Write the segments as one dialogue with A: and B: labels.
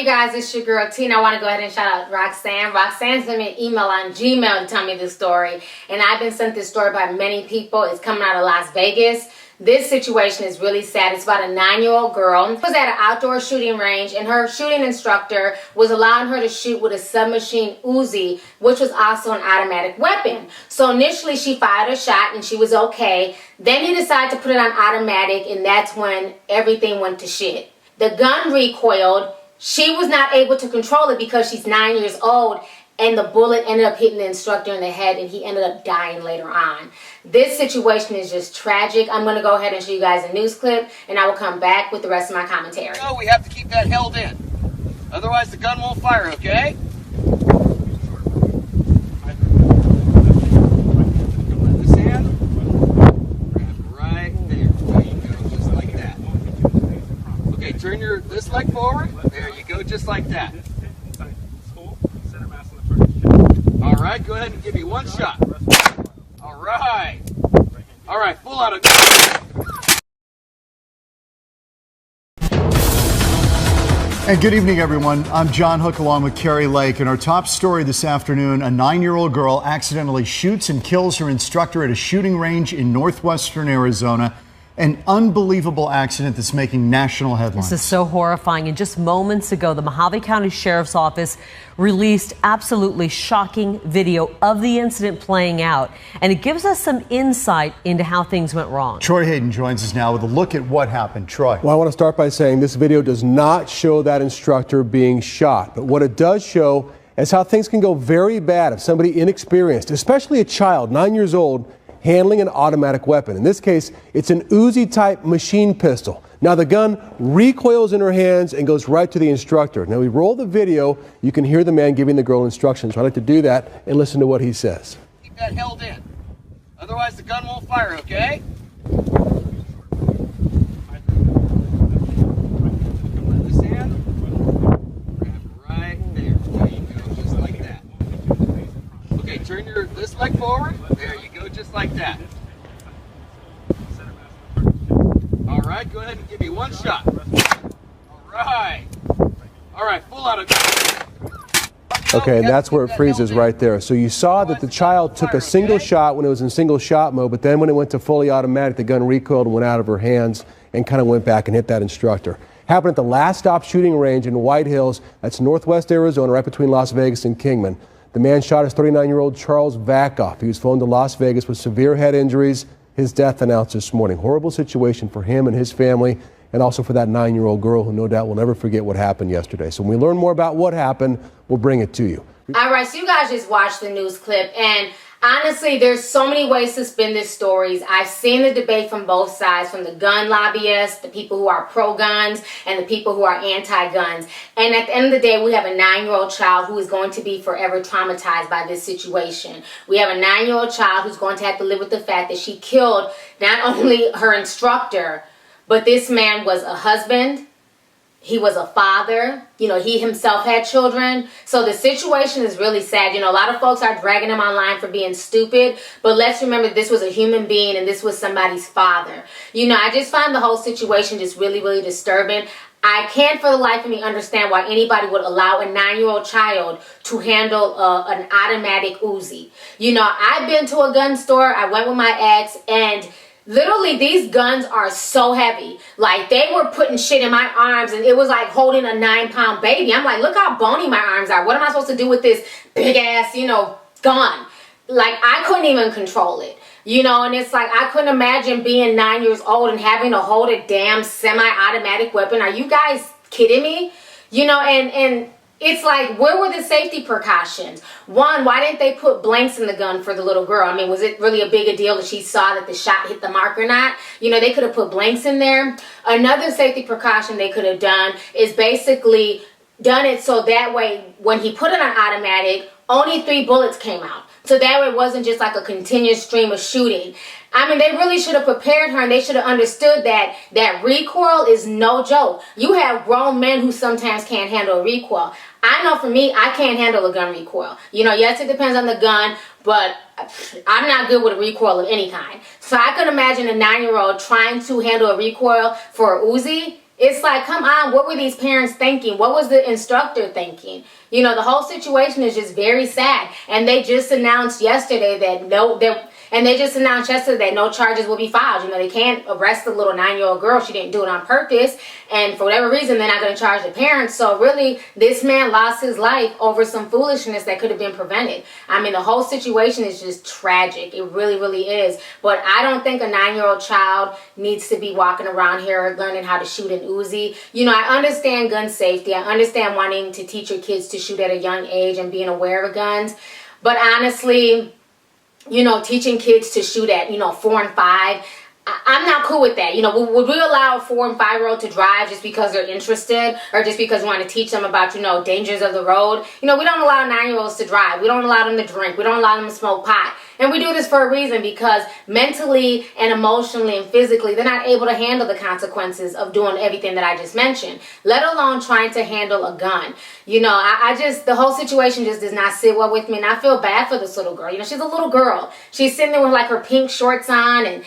A: you guys, it's your girl Tina. I want to go ahead and shout out Roxanne. Roxanne sent me an email on Gmail to tell me this story, and I've been sent this story by many people. It's coming out of Las Vegas. This situation is really sad. It's about a 9-year-old girl who was at an outdoor shooting range, and her shooting instructor was allowing her to shoot with a submachine Uzi, which was also an automatic weapon. So initially she fired a shot and she was okay. Then he decided to put it on automatic, and that's when everything went to shit. The gun recoiled. She was not able to control it because she's 9 years old, and the bullet ended up hitting the instructor in the head, and he ended up dying later on. This situation is just tragic. I'm going to go ahead and show you guys a news clip, and I will come back with the rest of my commentary.
B: No, we have to keep that held in. Otherwise, the gun won't fire, okay? Let this in. Grab right there. There you go, just like that. Okay, turn this leg forward. There you go, just like that. All right, go ahead and give me one shot. All right. All right, full out of...
C: And good evening, everyone. I'm John Hook along with Carrie Lake. And our top story this afternoon, a 9-year-old girl accidentally shoots and kills her instructor at a shooting range in northwestern Arizona. An unbelievable accident that's making national headlines.
D: This is so horrifying. And just moments ago, the Mojave County Sheriff's Office released absolutely shocking video of the incident playing out. And it gives us some insight into how things went wrong.
C: Troy Hayden joins us now with a look at what happened. Troy.
E: Well, I want to start by saying this video does not show that instructor being shot. But what it does show is how things can go very bad if somebody inexperienced, especially a child, 9 years old, handling an automatic weapon. In this case, it's an Uzi-type machine pistol. Now, the gun recoils in her hands and goes right to the instructor. Now, we roll the video. You can hear the man giving the girl instructions. So I'd like to do that and listen to what he says.
B: Keep that held in. Otherwise, the gun won't fire, okay? Let this in. Grab right there. There you go, just like that. Okay, turn this leg forward. There you go, just like that. All right, go ahead and give me one shot. All right. All right, full out of...
E: Okay, and that's where it freezes right there. So you saw that the child took a single shot when it was in single shot mode, but then when it went to fully automatic, the gun recoiled and went out of her hands and kind of went back and hit that instructor. Happened at the last stop shooting range in White Hills. That's northwest Arizona, right between Las Vegas and Kingman. The man shot his 39-year-old Charles Vakoff. He was flown to Las Vegas with severe head injuries. His death announced this morning. Horrible situation for him and his family, and also for that 9-year-old girl who no doubt will never forget what happened yesterday. So when we learn more about what happened, we'll bring it to you.
A: All right, so you guys just watched the news clip, and honestly, there's so many ways to spin these stories. I've seen the debate from both sides, from the gun lobbyists, the people who are pro-guns, and the people who are anti-guns. And at the end of the day, we have a 9-year-old child who is going to be forever traumatized by this situation. We have a 9-year-old child who's going to have to live with the fact that she killed not only her instructor, but this man was a husband. He was a father. You know, he himself had children. So the situation is really sad. You know, a lot of folks are dragging him online for being stupid. But let's remember this was a human being and this was somebody's father. You know, I just find the whole situation just really, really disturbing. I can't for the life of me understand why anybody would allow a 9-year-old child to handle an automatic Uzi. You know, I've been to a gun store. I went with my ex, and literally, these guns are so heavy. Like, they were putting shit in my arms, and it was like holding a 9-pound baby. I'm like, look how bony my arms are. What am I supposed to do with this big-ass, you know, gun? Like, I couldn't even control it. You know, and it's like, I couldn't imagine being 9 years old and having to hold a damn semi-automatic weapon. Are you guys kidding me? You know, and it's like, where were the safety precautions? One, why didn't they put blanks in the gun for the little girl? I mean, was it really a big a deal that she saw that the shot hit the mark or not? You know, they could have put blanks in there. Another safety precaution they could have done is basically done it so that way when he put it on automatic, only 3 bullets came out. So that way it wasn't just like a continuous stream of shooting. I mean, they really should have prepared her, and they should have understood that recoil is no joke. You have grown men who sometimes can't handle a recoil. I know for me, I can't handle a gun recoil. You know, yes, it depends on the gun, but I'm not good with a recoil of any kind. So I could imagine a 9-year-old trying to handle a recoil for a Uzi. It's like, come on, what were these parents thinking? What was the instructor thinking? You know, the whole situation is just very sad. And they just announced yesterday that no charges will be filed. You know, they can't arrest the little 9-year-old girl. She didn't do it on purpose. And for whatever reason, they're not going to charge the parents. So really, this man lost his life over some foolishness that could have been prevented. I mean, the whole situation is just tragic. It really, really is. But I don't think a 9-year-old child needs to be walking around here learning how to shoot an Uzi. You know, I understand gun safety. I understand wanting to teach your kids to shoot at a young age and being aware of guns. But honestly, you know, teaching kids to shoot at, 4 and 5, I'm not cool with that. You know, would we allow a 4 and 5-year-old to drive just because they're interested or just because we want to teach them about, dangers of the road? You know, we don't allow 9-year-olds to drive. We don't allow them to drink. We don't allow them to smoke pot. And we do this for a reason, because mentally and emotionally and physically, they're not able to handle the consequences of doing everything that I just mentioned, let alone trying to handle a gun. You know, the whole situation just does not sit well with me. And I feel bad for this little girl. You know, she's a little girl. She's sitting there with like her pink shorts on, and,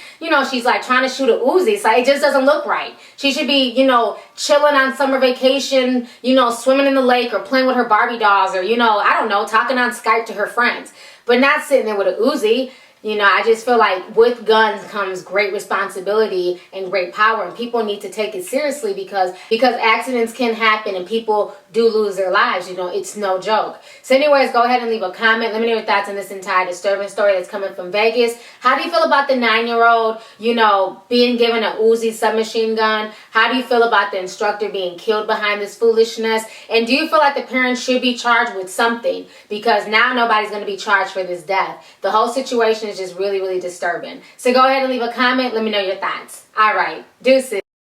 A: she's like trying to shoot an Uzi. So it just doesn't look right. She should be, chilling on summer vacation, swimming in the lake or playing with her Barbie dolls or, I don't know, talking on Skype to her friends. But not sitting there with an Uzi. You know, I just feel like with guns comes great responsibility and great power, and people need to take it seriously because accidents can happen and people do lose their lives. You know, it's no joke. So anyways, go ahead and leave a comment. Let me know your thoughts on this entire disturbing story that's coming from Vegas. How do you feel about the 9-year-old, being given a Uzi submachine gun? How do you feel about the instructor being killed behind this foolishness? And do you feel like the parents should be charged with something? Because now nobody's going to be charged for this death. The whole situation is just really, really disturbing. So go ahead and leave a comment. Let me know your thoughts. All right. Deuces.